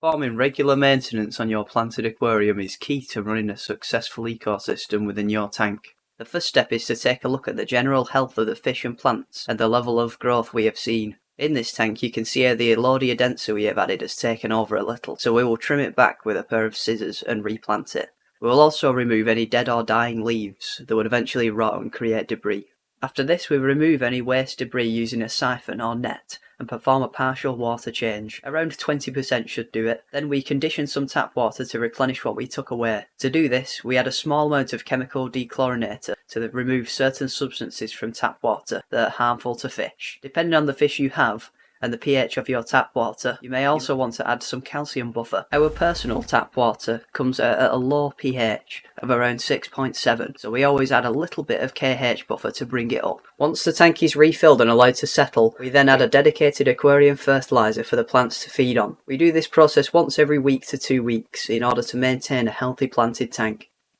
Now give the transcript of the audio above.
Performing regular maintenance on your planted aquarium is key to running a successful ecosystem within your tank. The first step is to take a look at the general health of the fish and plants and the level of growth we have seen. In this tank you can see how the Elodia densa we have added has taken over a little, so we will trim it back with a pair of scissors and replant it. We will also remove any dead or dying leaves that would eventually rot and create debris. After this we remove any waste debris using a siphon or net and perform a partial water change. Around 20% should do it. Then we condition some tap water to replenish what we took away. To do this, we add a small amount of chemical dechlorinator to remove certain substances from tap water that are harmful to fish. Depending on the fish you have and the pH of your tap water, you may also want to add some calcium buffer. Our personal tap water comes at a low pH of around 6.7, so we always add a little bit of KH buffer to bring it up. Once the tank is refilled and allowed to settle, we then add a dedicated aquarium fertiliser for the plants to feed on. We do this process once every week to 2 weeks in order to maintain a healthy planted tank.